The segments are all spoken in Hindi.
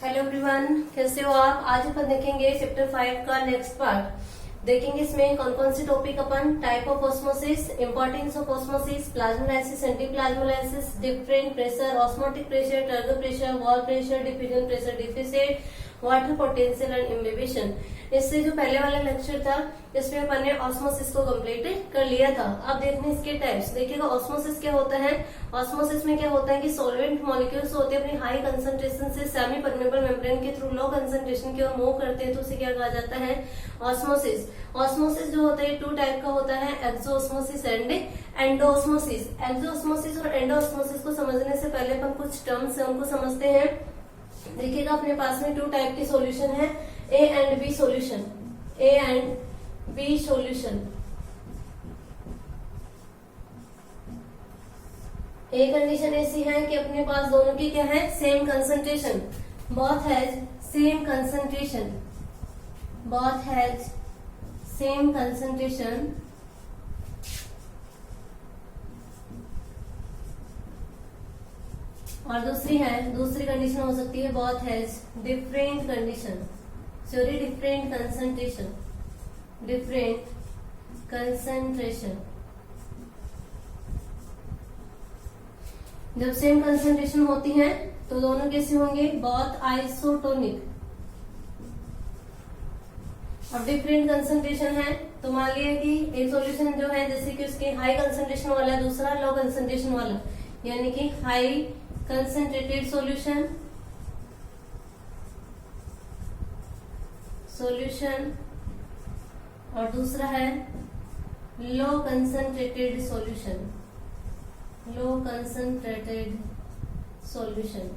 हेलो एवरीवन, कैसे हो आप। आज अपन देखेंगे चैप्टर 5 का नेक्स्ट पार्ट। देखेंगे इसमें कौन कौन सी टॉपिक अपन type of osmosis, importance of osmosis, plasmolysis, antiplasmolysis, different pressure, osmotic pressure, turgor pressure, wall pressure, diffusion pressure deficit, water potential and imbibition. इससे जो पहले वाला लेक्चर था इसमें अपन ने ऑस्मोसिस को कंप्लीट कर लिया था। अब देखने इसके टाइप्स। देखिएगा ऑस्मोसिस क्या होता है। ऑस्मोसिस में क्या होता है कि सॉल्वेंट मॉलिक्यूल्स होते हैं अपनी हाई कंसंट्रेशन से सेमी परमेबल मेम्ब्रेन के थ्रू लो कंसंट्रेशन की ओर मूव करते हैं, तो उसे क्या कहा जाता है, ऑस्मोसिस। ऑस्मोसिस जो होता है टू टाइप का होता है, एक्सोऑस्मोसिस एंड एंडोऑस्मोसिस। एक्सोऑस्मोसिस और एंडोऑस्मोसिस को समझने से पहले अपन कुछ टर्म्स है उनको समझते हैं। देखिएगा अपने पास में टू टाइप की सॉल्यूशन है, A and B solution. A and B solution. A condition ऐसी है कि अपने पास दोनों की क्या है, same concentration, both has same concentration, both has same concentration. और दूसरी कंडीशन हो सकती है both has different condition, sorry different concentration, different concentration. जब सेम कंसंट्रेशन होती है तो दोनों कैसे होंगे, बोथ आइसोटोनिक। अब डिफरेंट कंसंट्रेशन है तो मान लिया कि एक सॉल्यूशन जो है जैसे कि उसके हाई कंसंट्रेशन वाला है, दूसरा लो कंसंट्रेशन वाला, यानी कि हाई कंसंट्रेटेड सॉल्यूशन और दूसरा है लो कंसंट्रेटेड सॉल्यूशन, लो कंसंट्रेटेड सॉल्यूशन।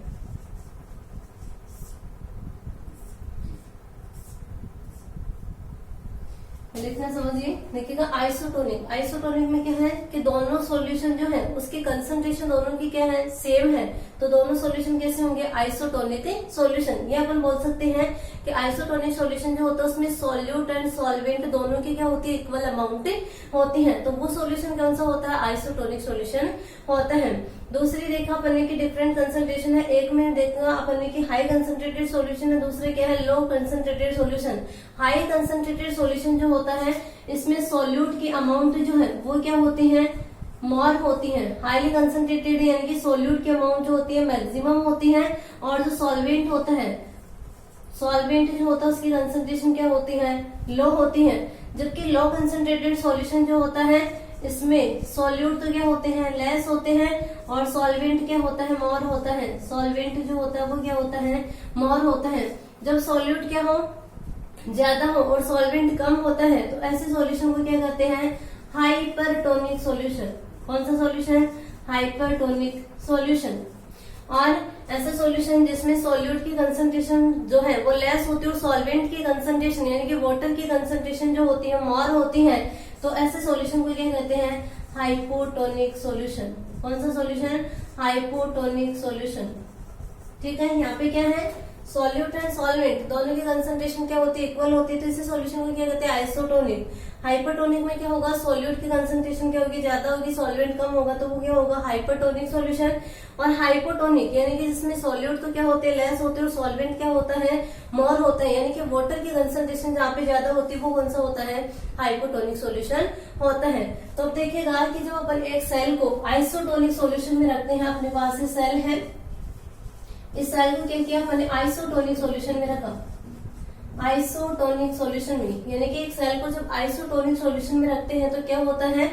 लिखना समझिए। देखिएगा आइसोटोनिक। आइसोटोनिक में क्या है कि दोनों सॉल्यूशन जो है उसकी कंसंट्रेशन दोनों की क्या है, सेम है, तो दोनों सॉल्यूशन कैसे होंगे, आइसोटोनिक सॉल्यूशन। ये अपन बोल सकते हैं कि आइसोटोनिक सॉल्यूशन जो होता है उसमें सॉल्यूट एंड सॉल्वेंट दोनों की क्या होती है, इक्वल अमाउंट होती है, तो वो सॉल्यूशन कौन सा होता है, आइसोटोनिक सॉल्यूशन होता है। दूसरी देखा अपन की डिफरेंट कंसंट्रेशन है। एक में देखा अपन की हाई कंसंट्रेटेड सॉल्यूशन है, दूसरे क्या है, low concentrated solution. High concentrated solution जो होता है इसमें सॉल्यूट की अमाउंट जो है वो क्या होती है, मोर होती है। हाईली कंसंट्रेटेड यानी कि सॉल्यूट की अमाउंट जो होती है मैक्सिमम होती है, और जो सॉल्वेंट होता है, सॉल्वेंट जो होता है उसकी कंसंट्रेशन क्या होती है, लो होती है। जबकि लो कंसंट्रेटेड सॉल्यूशन जो होता है इसमें सॉल्यूट तो क्या होते हैं, लेस होते हैं, और सॉल्वेंट क्या होता है, मोर होता है। सॉल्वेंट जो होता है वो क्या होता है, मोर होता है। जब सॉल्यूट क्या हो, ज्यादा हो और सॉल्वेंट कम होता है तो ऐसे सॉल्यूशन को क्या कहते हैं, हाइपरटोनिक सॉल्यूशन। कौन सा सॉल्यूशन, हाइपरटोनिक सॉल्यूशन। और ऐसा सॉल्यूशन जिसमें सॉल्यूट की कंसंट्रेशन जो है वो लेस होती है और सॉल्वेंट की कंसंट्रेशन यानी कि वाटर की कंसंट्रेशन जो होती है मोर होती है, तो ऐसे सॉल्यूशन को क्या कहते हैं, हाइपोटोनिक सॉल्यूशन। कौन सा सॉल्यूशन, हाइपोटोनिक सॉल्यूशन। ठीक है, यहाँ पे क्या है, सॉल्यूट एंड सॉल्वेंट दोनों की कंसंट्रेशन क्या होती है, इक्वल होती है, तो इसी सॉल्यूशन को क्या कहते हैं, आइसोटोनिक। हाइपरटोनिक में क्या होगा, सॉल्यूट की कंसंट्रेशन क्या होगी, ज्यादा होगी, सॉल्वेंट कम होगा, तो वो क्या होगा, हाइपरटोनिक सॉल्यूशन। और हाइपोटोनिक यानी कि जिसमें सॉल्यूट तो क्या होते हैं, लेस होते हैं, और सॉल्वेंट क्या होता है, मोर होता है, यानी कि वाटर की कंसंट्रेशन जहाँ पे ज्यादा होती है वो कौन सा होता है, हाइपोटोनिक सॉल्यूशन होता है। तो अब देखिएगा कि जब अपन एक सेल को आइसोटोनिक सॉल्यूशन में रखते हैं, अपने पास ये सेल है, इस सेल को क्या किया मैंने, आइसोटोनिक सॉल्यूशन में रखा, आइसोटोनिक सॉल्यूशन में। यानी कि एक सेल को जब आइसोटोनिक सॉल्यूशन में रखते हैं तो क्या होता है,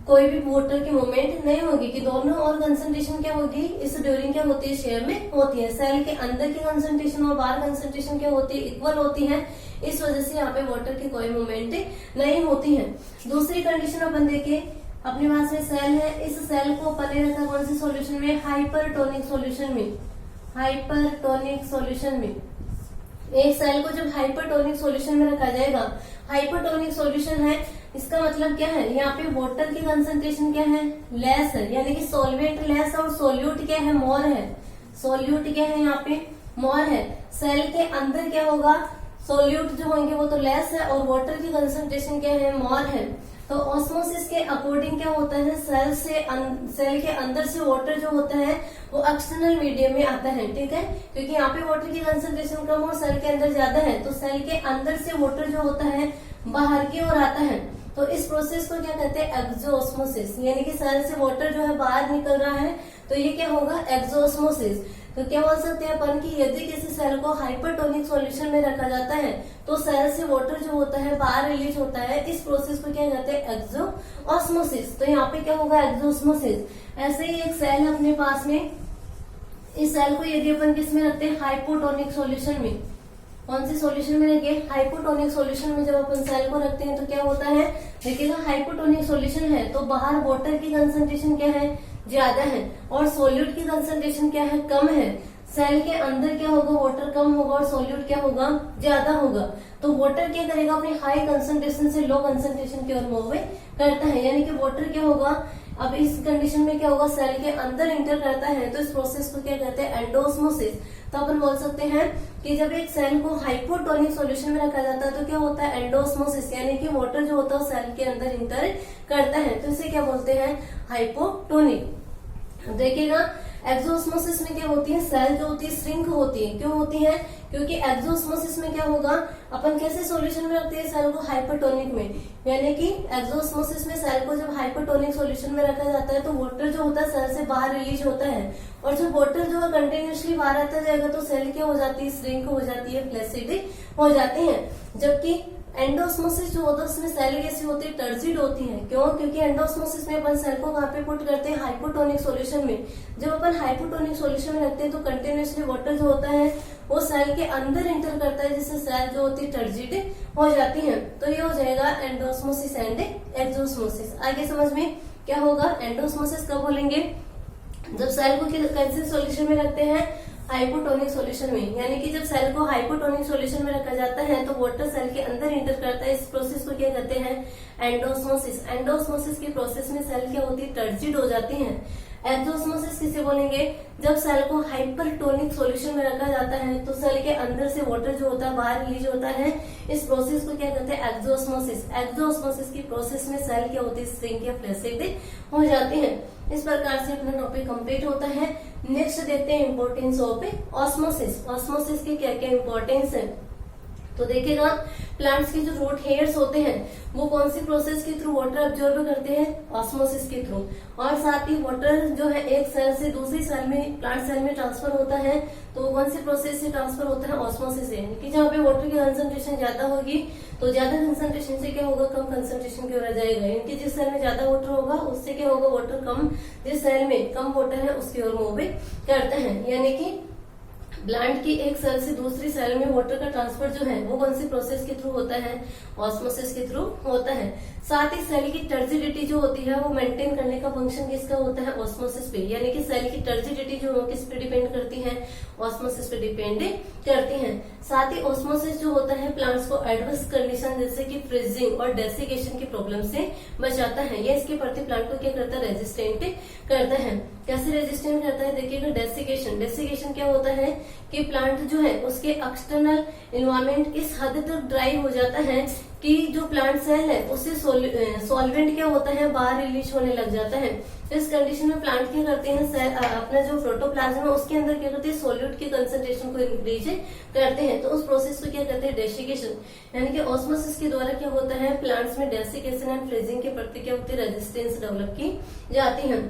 कोई भी वाटर की मूवमेंट नहीं होगी, कि दोनों और कंसंट्रेशन क्या होगी, इस ड्यूरिंग क्या होती है, शेयर में होती है। सेल के अंदर की कंसंट्रेशन और बाहर कंसंट्रेशन क्या होती है, इक्वल होती है, इस वजह से यहाँ पे वाटर की कोई मूवमेंट नहीं होती है। दूसरी कंडीशन अपन देखें, अपने पास में सेल है, इस सेल को अपन ने रखा कौन सी सॉल्यूशन में, हाइपरटोनिक सॉल्यूशन में, हाइपरटोनिक सॉल्यूशन में। एक सेल को जब हाइपरटोनिक सॉल्यूशन में रखा जाएगा, हाइपरटोनिक सॉल्यूशन है, इसका मतलब क्या है, यहाँ पे वाटर की कंसंट्रेशन क्या है, लेस है, यानी कि सॉल्वेंट लेस और सोल्यूट क्या है, मोर है। सोल्यूट क्या है, यहाँ पे मोर है। सेल के अंदर क्या होगा, सोल्यूट जो होंगे वो तो लेस है और वाटर की कंसंट्रेशन क्या है, मोर है। तो ऑस्मोसिस के अकॉर्डिंग क्या होता है, सेल के अंदर से वाटर जो होता है वो एक्सटर्नल मीडियम में आता है, ठीक है, क्योंकि यहाँ पे वाटर की कंसंट्रेशन कम और सेल के अंदर ज्यादा है, तो सेल के अंदर से वाटर जो होता है बाहर की ओर आता है। तो इस प्रोसेस को क्या कहते हैं, एक्सोऑस्मोसिस, यानी कि सेल से वाटर जो है बाहर निकल रहा है, तो ये क्या होगा, एक्सोऑस्मोसिस। तो क्या बोल सकते हैं अपन कि यदि किसी सेल को हाइपरटोनिक सॉल्यूशन में रखा जाता है तो सेल से वाटर जो होता है बाहर रिलीज होता है, इस प्रोसेस को क्या कहते हैं, एक्सोऑस्मोसिस। तो यहाँ पे क्या होगा, एक्सोऑस्मोसिस। ऐसे ही एक सेल है अपने पास में, इस सेल को यदि अपन किस में रखते हैं, हाइपोटोनिक सॉल्यूशन में, कौन सी सॉल्यूशन में रखे, हाइपोटोनिक सॉल्यूशन में जब अपन सेल को रखते हैं तो क्या होता है, देखिएगा हाइपोटोनिक सॉल्यूशन है तो बाहर वाटर की कंसंट्रेशन क्या है, ज्यादा है, और सोल्यूट की कंसंट्रेशन क्या है, कम है। सेल के अंदर क्या होगा, वाटर कम होगा और सोल्यूट क्या होगा, ज्यादा होगा। तो वाटर क्या करेगा, अपनी हाई कंसंट्रेशन से लो कंसंट्रेशन की ओर मूव करता है, यानी कि वाटर क्या होगा, अब इस कंडीशन में क्या होगा, सेल के अंदर इंटर करता है, तो इस प्रोसेस को क्या कहते हैं, एंडोऑस्मोसिस। तो अपन बोल सकते हैं कि जब एक सेल को हाइपोटोनिक सॉल्यूशन में रखा जाता है तो क्या होता है, एंडोऑस्मोसिस, यानी कि वाटर जो होता है सेल के अंदर इंटर करता है, तो इसे क्या बोलते हैं, हाइपोटोनिक। देखिएगा एक्सोऑस्मोसिस में क्या होती है, सेल जो होती है श्रिंक होती है, क्यों होती है, क्योंकि एक्सोऑस्मोसिस में क्या होगा, अपन कैसे सॉल्यूशन में रखते हैं सेल को, हाइपरटोनिक में, यानी कि एक्सोऑस्मोसिस में सेल को जब हाइपरटोनिक सॉल्यूशन में रखा जाता है तो वाटर जो होता है सेल से बाहर रिलीज होता है, और जब वाटर जो है कंटिन्यूसली बाहर आता जाएगा तो सेल क्या हो जाती है, श्रिंक हो जाती है, फ्लैसिड हो जाती है। जबकि एंडोऑस्मोसिस जो होता है उसमें सेल कैसी होती है, टर्जिड होती है, क्यों, क्योंकि एंडोऑस्मोसिस में अपन सेल को कहाँ पे पुट करते हैं, हाइपोटोनिक सॉल्यूशन में। जब अपन हाइपोटोनिक सॉल्यूशन में रखते हैं तो कंटिन्यूसली वाटर जो होता है वो सेल के अंदर इंटर करता है, जिससे सेल जो होती है टर्जिड हो जाती है। तो ये हो जाएगा एंडोऑस्मोसिस एंड एक्सोऑस्मोसिस। आगे समझ में क्या होगा, एंडोऑस्मोसिस कब बोलेंगे, जब सेल को कैसे सॉल्यूशन में रखते हैं, हाइपोटोनिक सॉल्यूशन में, यानी कि जब सेल को हाइपोटोनिक सॉल्यूशन में रखा जाता है तो वाटर सेल के अंदर इंटर करता है, इस प्रोसेस को क्या कहते हैं, एंडोऑस्मोसिस। एंडोऑस्मोसिस की प्रोसेस में सेल क्या होती है, टर्जिड हो जाती है। एक्सोऑस्मोसिस किसे बोलेंगे, जब सेल को हाइपरटोनिक सॉल्यूशन में रखा जाता है तो सेल के अंदर से वाटर जो होता है बाहर रिलीज होता है, इस प्रोसेस को क्या कहते हैं, एक्सोऑस्मोसिस। एक्सोऑस्मोसिस की प्रोसेस में सेल क्या होती है, श्रिंक या फ्लैसिड हो जाती है। इस प्रकार से अपना टॉपिक कंप्लीट होता है। नेक्स्ट देखते हैं इंपोर्टेंस ऑफ ऑस्मोसिस। ऑस्मोसिस की क्या क्या इंपोर्टेंस है, तो देखिएगा प्लांट्स के जो रूट हेयर्स होते हैं वो कौन सी प्रोसेस के थ्रू वाटर अब्जॉर्ब करते हैं, ऑस्मोसिस के थ्रू। और साथ ही वाटर जो है एक सेल से दूसरी सेल में, प्लांट सेल में ट्रांसफर होता है, तो वो कौन सी प्रोसेस से ट्रांसफर होता है, ऑस्मोसिस से। कि जहाँ पे वाटर की कंसंट्रेशन ज्यादा होगी तो ज्यादा कंसंट्रेशन से क्या होगा, कम कंसंट्रेशन की ओर आ जाएगा, यानी जिस सेल में ज्यादा वाटर होगा उससे क्या होगा, वाटर कम, जिस सेल में कम वाटर है उसकी ओर मूव करते हैं। यानी कि प्लांट की एक सेल से दूसरी सेल में वाटर का ट्रांसफर जो है वो कौन सी प्रोसेस के थ्रू होता है, ऑस्मोसिस के थ्रू होता है। साथ ही सेल की टर्जिडिटी जो होती है वो मेंटेन करने का फंक्शन किसका होता है, ऑस्मोसिस पे, यानी कि सेल की टर्जिडिटी जो किस पे डिपेंड करती है, ऑस्मोसिस पे डिपेंड करती है। साथ ही ऑस्मोसिस जो होता है प्लांट्स को एडवर्स कंडीशन जैसे कि फ्रीजिंग और डेसिकेशन की प्रॉब्लम से बचाता है, या इसके प्रति प्लांट को क्या करता है, रेजिस्टेंट करता है। कैसे रेजिस्टेंट करता है, देखिएगा डेसिकेशन। डेसिकेशन क्या होता है कि प्लांट जो है उसके एक्सटर्नल एनवायरमेंट इस हद तक ड्राई हो जाता है कि जो प्लांट सेल है उससे सॉल्वेंट क्या होता है, बाहर रिलीज होने लग जाता है। तो इस कंडीशन में प्लांट क्या करते हैं, अपना जो प्रोटोप्लाज्म है उसके अंदर क्या करते हैं, सोल्यूट की कंसंट्रेशन को इंक्रीज करते हैं, तो उस प्रोसेस को क्या कहते हैं, डेसिकेशन। यानी कि ऑस्मोसिस के द्वारा क्या होता है, प्लांट्स में डेसिकेशन एंड फ्रीजिंग के प्रति क्या होती है, रेजिस्टेंस डेवलप की जाती है।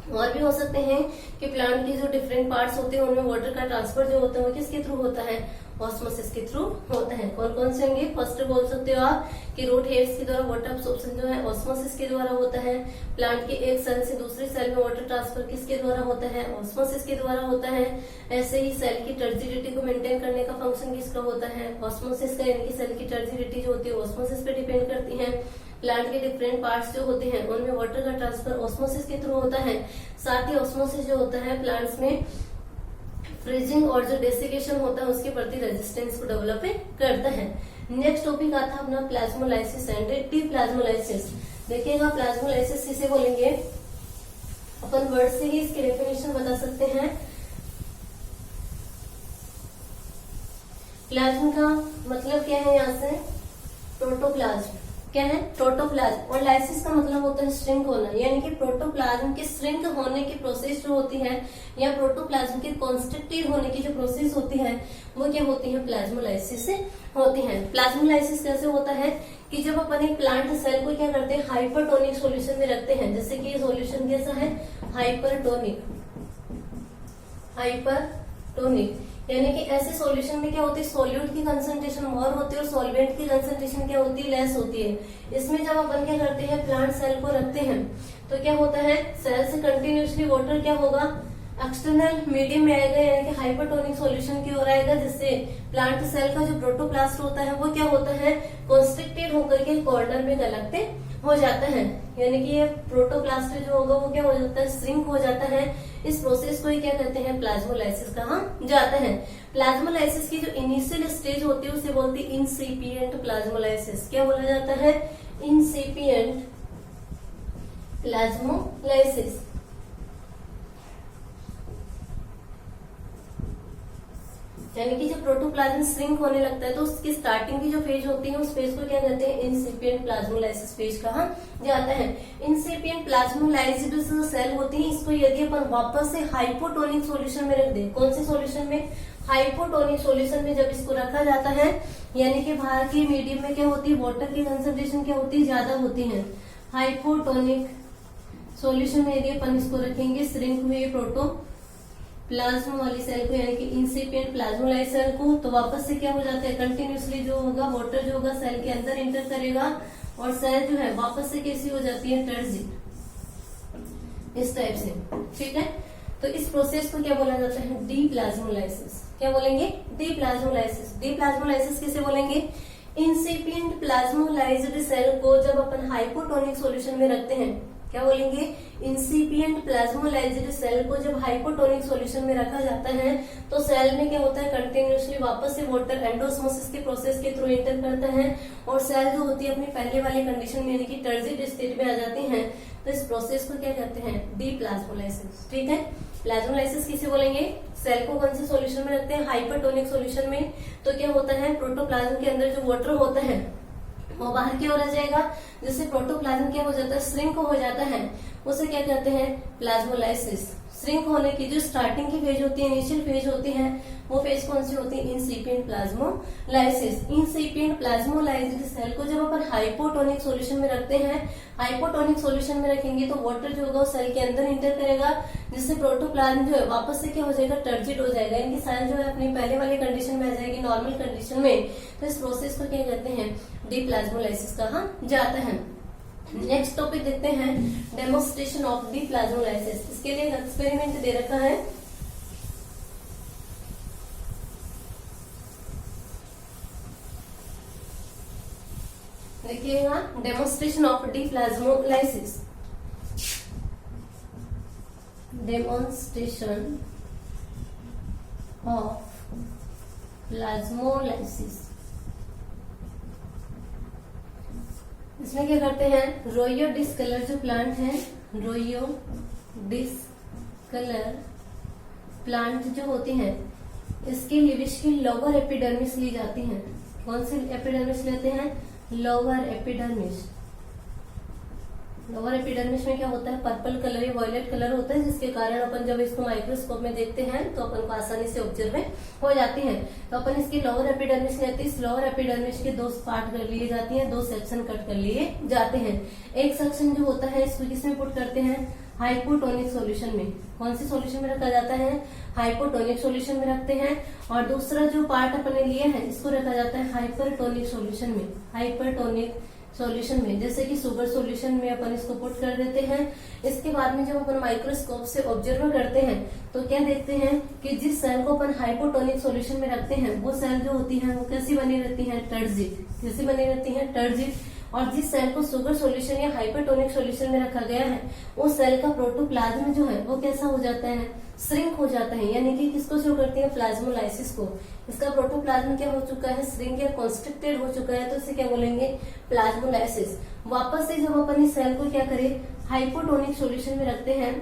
और भी हो सकते हैं कि प्लांट की जो डिफरेंट पार्ट्स होते हैं उनमें वाटर का ट्रांसफर जो होता है वो किसके थ्रू होता है, ऑस्मोसिस के थ्रू होता है। कौन कौन से होंगे, फर्स्ट बोल सकते हो आप कि रूट हेयर्स के द्वारा वाटर अब्सॉर्प्शन जो है ऑस्मोसिस के द्वारा होता है। प्लांट के एक सेल से दूसरी सेल में वाटर ट्रांसफर किसके द्वारा होता है, ऑस्मोसिस के द्वारा होता है। ऐसे ही सेल की टर्जिडिटी को मेंटेन करने का फंक्शन किसका होता है, ऑस्मोसिस का, यानी कि सेल की टर्जिडिटी जो होती है ऑस्मोसिस पे डिपेंड करती है। प्लांट के डिफरेंट पार्ट्स जो होते हैं उनमें वाटर का ट्रांसफर ऑस्मोसिस के थ्रू होता है। साथ ही ऑस्मोसिस जो होता है प्लांट्स में फ्रीजिंग और जो डेसिकेशन होता है उसके प्रति रेजिस्टेंस को डेवलप करता है। नेक्स्ट टॉपिक आता है अपना प्लाज्मोलाइसिस एंड डीप्लाज्मोलाइसिस। देखिएगा प्लाज्मोलाइसिस किसे बोलेंगे, अपन वर्ड से ही इसकी डेफिनेशन बता सकते हैं। प्लाज्म का मतलब क्या है, यहाँ से प्रोटोप्लाज्म, क्या है, प्रोटोप्लाज्म। और लाइसिस का मतलब होता है श्रिंक होना, यानी कि प्रोटोप्लाज्म के श्रिंक होने की प्रोसेस जो होती है या प्रोटोप्लाज्म के कॉन्स्ट्रिक्टेड होने की जो प्रोसेस होती है वो क्या होती है, प्लाज्मोलाइसिस से होती है। प्लाज्मोलाइसिस कैसे होता है कि जब अपन एक प्लांट सेल को क्या करते हैं, हाइपरटोनिक सॉल्यूशन में रखते हैं, जैसे कि ये सॉल्यूशन कैसा है, हाइपरटोनिक, हाइपरटोनिक, यानी कि ऐसे सॉल्यूशन में क्या होती है, सॉल्यूट की कंसंट्रेशन मोर होती है और सॉल्वेंट की कंसंट्रेशन क्या होती है, लेस होती है। इसमें जब अपन क्या करते हैं, प्लांट सेल को रखते हैं तो क्या होता है, सेल से कंटिन्यूसली वाटर क्या होगा, एक्सटर्नल मीडियम में आएगा, यानी कि हाइपरटोनिक सॉल्यूशन की ओर आएगा, जिससे प्लांट सेल का जो प्रोटोप्लास्ट होता है वो क्या होता है, कॉन्स्ट्रिक्टेड होकर के कॉर्नर में कलेक्ट हो जाता है, यानी कि ये प्रोटोप्लास्ट जो होगा वो क्या हो जाता है, श्रिंक हो जाता है। इस प्रोसेस को ही क्या कहते हैं, प्लाज्मोलाइसिस कहा जाता है। प्लाज्मोलाइसिस की जो इनिशियल स्टेज होती है उसे बोलती है इंसिपिएंट प्लाज्मोलाइसिस। क्या बोला जाता है, इंसिपिएंट प्लाज्मोलाइसिस। यानी कि जब प्रोटोप्लाज्म श्रिंक होने लगता है तो उसकी स्टार्टिंग की जो फेज होती है उस फेज को क्या कहते हैं, इंसिपिएंट प्लाज्मोलाइसिस फेज कहा जाता है। इंसिपिएंट प्लाज्मोलाइज्ड जो सेल होती है इसको यदि अपन वापस से हाइपोटोनिक सॉल्यूशन में रख दें, कौन से सॉल्यूशन में, हाइपोटोनिक सॉल्यूशन में जब इसको रखा जाता है, यानी कि बाहर के मीडियम में क्या होती है, वाटर की कंसंट्रेशन क्या होती है, ज्यादा होती है। हाइपोटोनिक सॉल्यूशन में यदि अपन इसको रखेंगे, श्रिंक हुए प्रोटोप्लाज्म वाली सेल को, यानी कि इंसिपिएंट प्लाज्मोलाइज सेल को, तो वापस से क्या हो जाता है, कंटिन्यूसली जो होगा वाटर जो होगा सेल के अंदर इंटर करेगा और सेल जो है वापस से कैसी हो जाती है, टर्जिड, इस टाइप से। ठीक है, तो इस प्रोसेस को क्या बोला जाता है, डीप्लाज्मोलाइसिस। क्या बोलेंगे, डीप्लाज्मोलाइसिस। डीप्लाज्मोलाइसिस किसे बोलेंगे, इंसिपिएंट प्लाज्मोलाइज्ड सेल को जब अपन हाइपोटोनिक सॉल्यूशन में रखते हैं, क्या बोलेंगे, इंसिपिएंट प्लाज्मोलाइज्ड सेल को जब हाइपोटोनिक सॉल्यूशन में रखा जाता है तो सेल में क्या होता है, कंटिन्यूसली वापस से वाटर एंडोस्मोसिस के प्रोसेस के थ्रू इंटर करता है और सेल जो होती है अपनी पहले वाली कंडीशन में यानी कि टर्जिड स्टेट में आ जाती है। तो इस प्रोसेस को क्या कहते हैं, डीप्लाज्मोलाइसिस। ठीक है, प्लाज्मोलाइसिस किसे बोलेंगे, सेल को कौन से सॉल्यूशन में रखते हैं, हाइपरटोनिक सॉल्यूशन में, तो क्या होता है, प्रोटोप्लाज्म के अंदर जो वाटर होता है वो बाहर की ओर आ जाएगा, जिससे प्रोटोप्लाज्म क्या हो जाता है, श्रिंक हो जाता है, उसे क्या कहते हैं, प्लाज्मोलाइसिस। श्रिंक होने की जो स्टार्टिंग की फेज होती है, इनिशियल फेज होती है, वो फेज कौन सी होती है, इंसिपिएंट प्लाज्मोलाइसिस। इंसिपिएंट प्लाज्मोलाइज्ड सेल को जब अपन हाइपोटोनिक सॉल्यूशन में रखते हैं, हाइपोटोनिक सॉल्यूशन में रखेंगे तो वाटर जो होगा वो सेल के अंदर इंटर करेगा, जिससे प्रोटोप्लाज्म जो है वापस से क्या हो जाएगा, टर्जिड हो जाएगा, इनकी सेल जो है अपनी पहले वाली कंडीशन में आ जाएगी, नॉर्मल कंडीशन में। तो इस प्रोसेस को क्या कहते हैं, डीप्लाज्मोलाइसिस कहा जाता है। नेक्स्ट टॉपिक देखते हैं, डेमोन्स्ट्रेशन ऑफ डीप्लाज्मोलाइसिस। इसके लिए एक्सपेरिमेंट दे रखा है, देखिएगा, demonstration of deplasmolysis. Demonstration of plasmolysis. इसमें क्या करते हैं, रोयो डिस्कलर जो प्लांट है, रोयो डिस्कलर प्लांट जो होती है, इसकी लिविश की लोअर एपिडर्मिस ली जाती है। कौन सी एपिडर्मिस लेते हैं, लोअर एपिडर्मिस। लोअर एपिडर्मिस में क्या होता है, पर्पल कलर या वॉयलेट कलर होता है, जिसके कारण अपन जब इसको माइक्रोस्कोप में देखते हैं तो अपन को आसानी से ऑब्जर्व हो जाती है। तो अपन इसकी लोअर एपिडर्मिस लेते हैं, इस लोअर एपिडर्मिस के दो पार्ट कर लिए जाती हैं, दो सेक्शन कट कर लिए जाते हैं। एक सेक्शन जो होता है इसको किसमें पुट करते हैं, हाइपोटोनिक सॉल्यूशन में। कौन सी सॉल्यूशन में रखा जाता है, हाइपोटोनिक सॉल्यूशन में रखते हैं। और दूसरा जो पार्ट अपने लिए है इसको रखा जाता है हाइपरटोनिक सॉल्यूशन में, हाइपरटोनिक सॉल्यूशन में, जैसे कि शुगर सॉल्यूशन में अपन इसको पुट कर देते हैं। इसके बाद में जब अपन माइक्रोस्कोप से ऑब्जर्व करते हैं तो क्या देखते हैं कि जिस सेल को अपन हाइपोटोनिक सॉल्यूशन में रखते हैं वो सेल जो होती है वो कैसी बनी रहती है, टर्जिड। कैसी बनी रहती है, टर्जिड। और जिस सेल को शुगर सॉल्यूशन या हाइपरटोनिक सॉल्यूशन में रखा गया है उस सेल का प्रोटोप्लाज्म जो है वो कैसा हो जाता है, श्रिंक हो जाता है। यानी कि किसको शो करती है, प्लाज्मोलाइसिस को। इसका प्रोटोप्लाज्म क्या हो चुका है, श्रिंक या कॉन्स्ट्रिक्टेड हो चुका है, तो इसे क्या बोलेंगे, प्लाज्मोलाइसिस। वापस से जब अपन इस सेल को क्या करें, हाइपोटोनिक सॉल्यूशन में रखते हैं,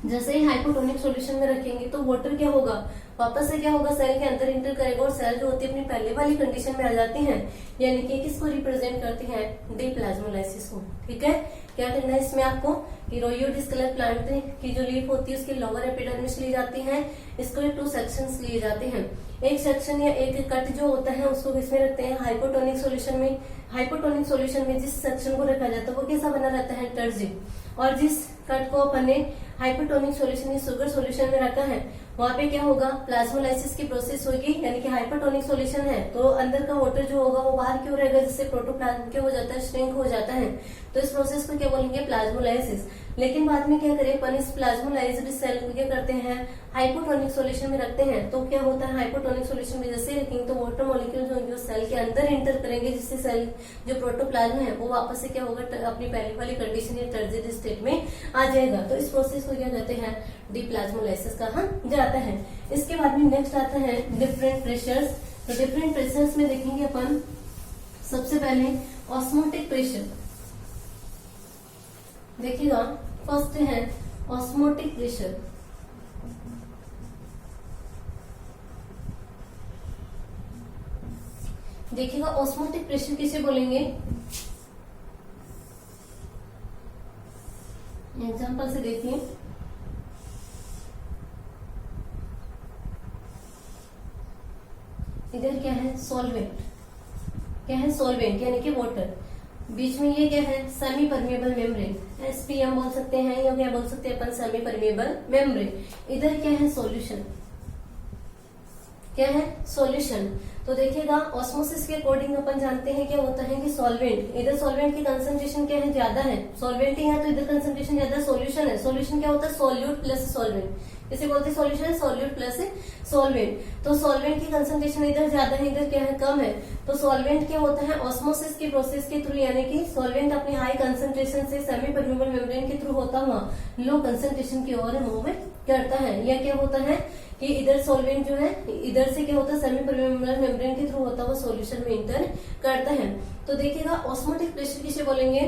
जैसे ही हाइपोटोनिक सॉल्यूशन में रखेंगे तो वाटर क्या होगा, वापस से क्या होगा, सेल के अंदर इंटर करेगा और सेल जो होती है अपनी पहले वाली कंडीशन में आ जाती हैं, यानी कि किसको रिप्रेजेंट करती हैं, डिप्लाज्मोलाइसिस को। ठीक है, क्या करना है इसमें आपको कि रोयो डिस्कलर प्लांट की जो लीफ होती है उसकी लोअर एपिडर्मिस ली जाती है, इसको 2 सेक्शंस लिए जाते हैं। एक सेक्शन या एक कट जो होता है उसको किसमें रखते हैं, हाइपोटोनिक सॉल्यूशन में। हाइपोटोनिक सॉल्यूशन में जिस सेक्शन को रखा जाता है वो कैसा बना रहता है, टर्जिड। और जिस कट को अपन ने हाइपोटोनिक सॉल्यूशन या शुगर सॉल्यूशन में रखा है वहां पे क्या होगा, प्लाज्मोलाइसिस की प्रोसेस होगी, यानी कि हाइपोटोनिक सॉल्यूशन है तो अंदर का वाटर जो होगा वो बाहर क्यों रहेगा, जिससे प्रोटोप्लाज्म क्या हो जाता है, श्रिंक हो जाता है। तो इस प्रोसेस को क्या बोलेंगे, प्लाज्मोलाइसिस। लेकिन बाद में क्या करें अपन, इस प्लाज्मोलाइज्ड सेल को क्या करते हैं, हाइपोटोनिक सॉल्यूशन में रखते हैं। तो क्या होता है, हाइपोटोनिक सॉल्यूशन में जैसे रखेंगे तो वाटर मॉलिक्यूल जो होंगे सेल के अंदर इंटर करेंगे, जिससे सेल जो प्रोटोप्लाज्म है वो वापस से क्या होगा, अपनी पहले वाली कंडीशन या टर्जिड स्टेट में आ जाएगा। तो इस प्रोसेस को क्या कहते हैं, डिप्लाज्मोलाइसिस कहा जाता है। इसके बाद में नेक्स्ट आता है डिफरेंट प्रेशर्स। तो डिफरेंट प्रेशर्स में देखेंगे अपन सबसे पहले ऑस्मोटिक प्रेशर देखिएगा। फर्स्ट है ऑस्मोटिक प्रेशर। देखिएगा ऑस्मोटिक प्रेशर किसे बोलेंगे, एग्जांपल से देखिए। इधर क्या है, सॉल्वेंट, क्या है, सॉल्वेंट यानी कि वाटर। बीच में ये क्या है, सेमी परमेबल मेम्ब्रेन, SPM बोल सकते हैं या क्या बोल सकते हैं अपन, सेमी परमेबल मेम्ब्रेन। इधर क्या है, सॉल्यूशन, क्या है, सॉल्यूशन। तो देखिएगा ऑस्मोसिस के अकॉर्डिंग अपन जानते हैं क्या होता है कि सॉल्वेंट, इधर सॉल्वेंट की कंसंट्रेशन क्या है, ज्यादा है, सॉल्वेंट ही है तो इधर कंसंट्रेशन ज्यादा, सॉल्यूशन है, सॉल्यूशन क्या होता है, सॉल्यूट प्लस सॉल्वेंट, इसे बोलते हैं सॉल्यूशन, सॉल्यूट प्लस सॉल्वेंट। तो सॉल्वेंट की कंसंट्रेशन इधर ज्यादा है, इधर क्या है, कम है। तो सॉल्वेंट क्या होता है, ऑस्मोसिस की प्रोसेस के थ्रू, यानी कि सॉल्वेंट अपनी हाई कंसंट्रेशन से सेमी परमेबल मेम्ब्रेन के थ्रू होता हुआ लो कंसंट्रेशन की ओर मूव करता है। या क्या होता है कि इधर सॉल्वेंट जो है इधर से क्या होता है, सेमी परमेबल मेम्ब्रेन के थ्रू होता हुआ सॉल्यूशन में इंटर करता है। तो देखिएगा ऑस्मोटिक प्रेशर किसे बोलेंगे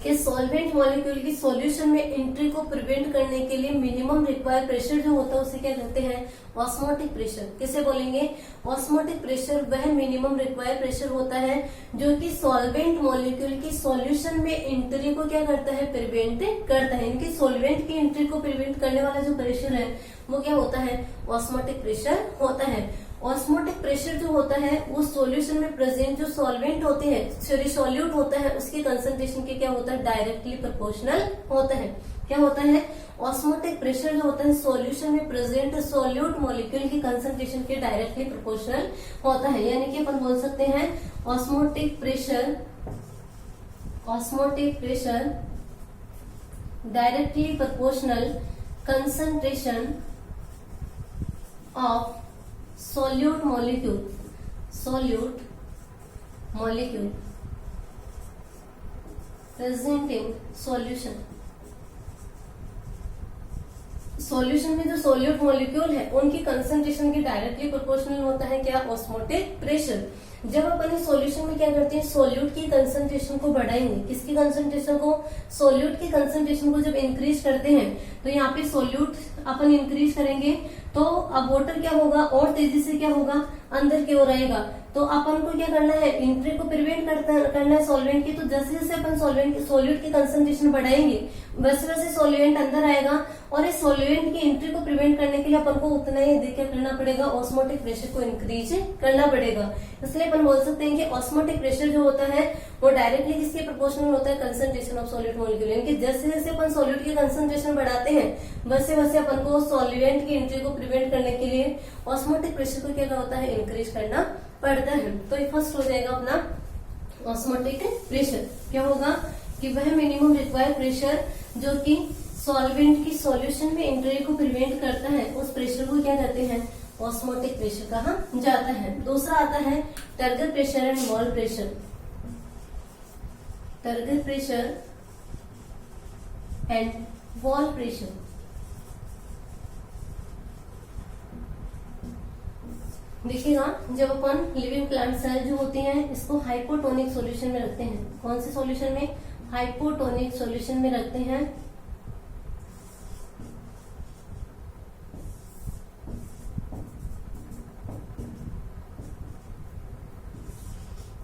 कि सॉल्वेंट मॉलिक्यूल की सॉल्यूशन में एंट्री को प्रिवेंट करने के लिए मिनिमम रिक्वायर्ड प्रेशर जो होता है उसे क्या कहते हैं, ऑस्मोटिक प्रेशर। किसे बोलेंगे, ऑस्मोटिक प्रेशर वह मिनिमम रिक्वायर्ड प्रेशर होता है जो कि सॉल्वेंट मॉलिक्यूल की सॉल्यूशन में एंट्री को क्या करता है, प्रिवेंट करता है। इनकी सॉल्वेंट की एंट्री को प्रिवेंट करने वाला जो प्रेशर है वो क्या होता है, ऑस्मोटिक प्रेशर होता है। ऑस्मोटिक प्रेशर जो होता है वो सॉल्यूशन में प्रेजेंट जो सॉल्वेंट होते हैं, सॉरी सॉल्यूट होता है, उसकी कंसंट्रेशन के क्या होता है, डायरेक्टली प्रोपोर्शनल होता है। क्या होता है, ऑस्मोटिक प्रेशर जो होता है सॉल्यूशन में प्रेजेंट सॉल्यूट मॉलिक्यूल की कंसंट्रेशन के डायरेक्टली प्रोपोर्शनल होता है। यानी कि अपन बोल सकते हैं osmotic pressure directly proportional concentration of solute molecule present in solution। Solution में जो सोल्यूट मॉलिक्यूल है उनकी कंसंट्रेशन की डायरेक्टली प्रोपोर्शनल होता है क्या, ऑस्मोटिक प्रेशर। जब अपन इस सॉल्यूशन में क्या करते हैं, सोल्यूट की कंसंट्रेशन को बढ़ाएंगे, किसकी कंसंट्रेशन को, सोल्यूट की कंसंट्रेशन को जब इंक्रीज करते हैं तो यहाँ पे सोल्यूट अपन इंक्रीज करेंगे तो अब वाटर क्या होगा, और तेजी से क्या होगा, अंदर की ओर आएगा। तो अपन को क्या करना है, एंट्री को प्रिवेंट करना है सॉल्वेंट की। तो जैसे जैसे अपन सोल्यूट की कंसंट्रेशन बढ़ाएंगे वैसे वैसे सॉल्वेंट अंदर आएगा और इस सॉल्वेंट की एंट्री को प्रिवेंट करने के लिए अपन को उतना ही क्या करना पड़ेगा, ऑस्मोटिक प्रेशर को इंक्रीज करना पड़ेगा। इसलिए अपन बोल सकते हैं कि ऑस्मोटिक प्रेशर जो होता है वो डायरेक्टली किसके प्रोपोर्शनल होता है, कंसंट्रेशन ऑफ सॉल्यूट मॉलिक्यूल। यानी कि जैसे जैसे अपन सॉल्यूट की कंसंट्रेशन बढ़ाते हैं वैसे वैसे अपन को सॉल्वेंट की एंट्री को प्रिवेंट करने के लिए ऑस्मोटिक प्रेशर को क्या होता है, इंक्रीज करना पड़ता है। तो ये फर्स्ट हो जाएगा अपना ऑस्मोटिक प्रेशर। क्या होगा कि वह मिनिमम रिक्वायर्ड प्रेशर जो कि सॉल्वेंट की सॉल्यूशन में एंट्री को प्रिवेंट करता है उस प्रेशर को क्या कहते हैं, ऑस्मोटिक प्रेशर कहा जाता है। दूसरा आता है turgor pressure and wall pressure. Turgor pressure and wall pressure. देखिएगा जब अपन लिविंग प्लांट सेल जो होती हैं इसको हाइपोटोनिक सॉल्यूशन में रखते हैं, कौन से सॉल्यूशन में, हाइपोटोनिक सॉल्यूशन में रखते हैं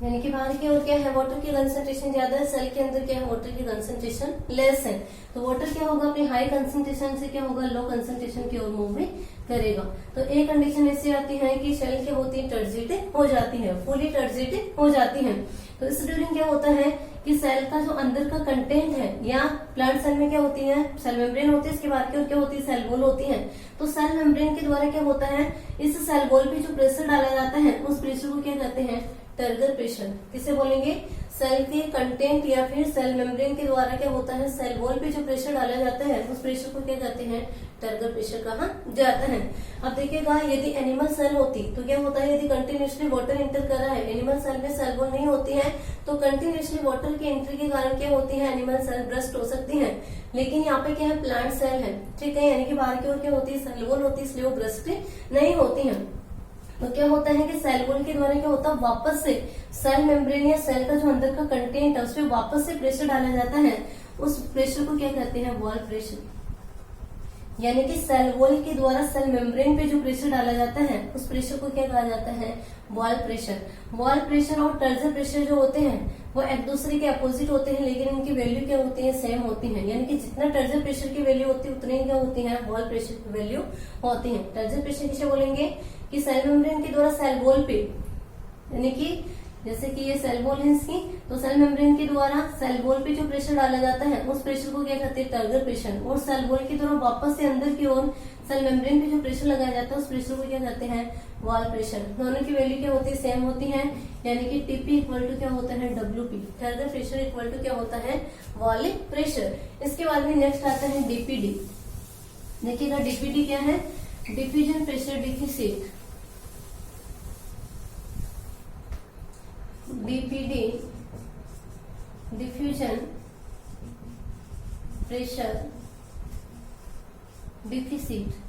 यानी कि बाहर की ओर क्या है, वाटर की कंसंट्रेशन ज्यादा है, सेल के अंदर क्या है, वाटर की कंसंट्रेशन लेस है। तो वाटर क्या होगा, अपनी हाई कंसंट्रेशन से क्या होगा, लो कंसंट्रेशन की ओर मूव भी करेगा। तो एक कंडीशन ऐसी आती है कि सेल क्या होती है, टर्जिटेड हो जाती है, फुली टर्जिटेड हो जाती है। तो इस ड्यूरिंग क्या होता है कि सेल का जो अंदर का कंटेंट है, या प्लांट सेल में क्या होती है, सेल मेम्ब्रेन होती है, इसके बाद की ओर क्या होती है, सेल वॉल होती है। तो सेल मेम्ब्रेन के द्वारा क्या होता है, इस सेल वॉल पे जो प्रेशर डाला जाता है, उस प्रेशर को क्या कहते हैं, टर्गर प्रेशर। किसे बोलेंगे, सेल के कंटेंट या फिर सेल मेम्ब्रेन के द्वारा क्या होता है, सेल वॉल पे जो प्रेशर डाला जाता है, उस प्रेशर को क्या कहते हैं, टर्गर प्रेशर कहा जाता है। अब देखिएगा, यदि एनिमल सेल होती तो क्या होता है, यदि कंटिन्यूसली वाटर एंटर कर रहा है, एनिमल सेल में सेल वॉल नहीं होती है, तो कंटिन्यूसली वाटर की एंट्री के कारण क्या होती है, एनिमल सेल ब्रस्ट हो सकती है। लेकिन यहाँ पे क्या है, प्लांट सेल है, ठीक है, यानी कि बाहर की ओर क्या होती है, सेल वॉल होती है, इसलिए वो ब्रस्ट नहीं होती है। तो क्या होता है कि सेल वॉल के द्वारा क्या होता है, वापस से सेल मेम्ब्रेन या सेल का जो अंदर का कंटेंट है, उस पर वापस से प्रेशर डाला जाता है। उस प्रेशर को क्या कहते हैं, वॉल प्रेशर। यानी कि सेल वॉल के द्वारा सेल मेम्ब्रेन पे जो प्रेशर डाला जाता है, उस प्रेशर को क्या कहा जाता है, वॉल प्रेशर। वॉल प्रेशर और टर्जर प्रेशर जो होते हैं वो एक दूसरे के अपोजिट होते हैं, लेकिन इनकी वैल्यू क्या होती है, सेम होती है। यानी कि जितना टर्जर प्रेशर की वैल्यू होती है, उतनी क्या होती है, वॉल प्रेशर की वैल्यू होती है। टर्जर प्रेशर किसे बोलेंगे कि सेल मेम्ब्रेन के द्वारा सेल वॉल पे, यानी कि जैसे कि ये सेल वॉल है इसकी, तो सेल मेम्ब्रेन के द्वारा सेल वॉल पे जो प्रेशर डाला जाता है, उस प्रेशर को क्या कहते हैं, टर्गर प्रेशर। और सेल वॉल की द्वारा वापस से अंदर की ओर सेल मेम्ब्रेन पे जो प्रेशर लगाया जाता है, उस प्रेशर को क्या कहते हैं, वॉल प्रेशर। दोनों की वैल्यू क्या होती है, सेम होती है। यानी कि टीपी इक्वल टू क्या होता है, WP. Turgor pressure equal to क्या होता है, वॉल प्रेशर। इसके बाद में नेक्स्ट आता है डीपीडी। देखिएगा डीपीडी क्या है, diffusion pressure deficit. DPD diffusion pressure deficit.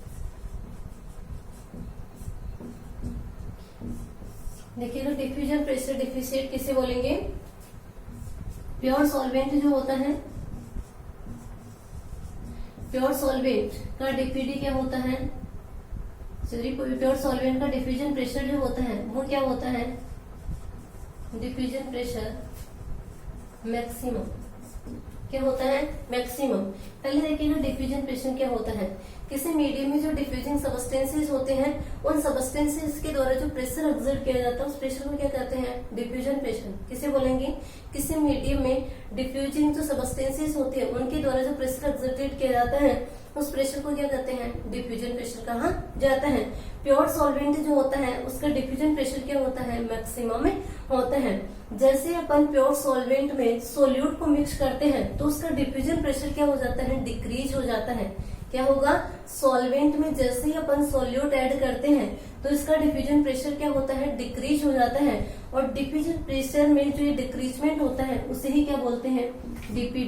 देखिएगा डिफ्यूजन प्रेशर डिफिसिट किसे बोलेंगे, प्योर सॉल्वेंट जो होता है, प्योर सॉल्वेंट का डीपीडी क्या होता है, सॉरी प्योर सॉल्वेंट का डिफ्यूजन प्रेशर जो होता है वो क्या होता है, डिफ्यूजन प्रेशर मैक्सिमम। क्या होता है, मैक्सिमम। पहले देखिएगा डिफ्यूजन प्रेशर क्या होता है, किसी मीडियम में जो डिफ्यूजिंग सबस्टेंसेस होते हैं, उन सबस्टेंसेस के द्वारा जो प्रेशर एक्सर्ट किया जाता है, उस प्रेशर को क्या कहते हैं, डिफ्यूजन प्रेशर। किसे बोलेंगे, किसी मीडियम में डिफ्यूजिंग जो सबस्टेंसेस होते हैं, उनके द्वारा जो प्रेशर एक्सर्टेड किया जाता है, उस प्रेशर को क्या कहते हैं, डिफ्यूजन प्रेशर कहा जाता है। प्योर सॉल्वेंट जो होता है, उसका डिफ्यूजन प्रेशर क्या होता है, मैक्सिमम में होता है। जैसे अपन प्योर सॉल्वेंट में सोल्यूट को मिक्स करते हैं, तो उसका डिफ्यूजन प्रेशर क्या हो जाता है, डिक्रीज हो जाता है। क्या होगा, सॉल्वेंट में जैसे ही अपन सोल्यूट ऐड करते हैं, तो इसका डिफ्यूजन प्रेशर क्या होता है, डिक्रीज हो जाता है। और डिफ्यूजन प्रेशर में जो ये डिक्रीजमेंट होता है, उसे ही क्या बोलते हैं, डीपीडी।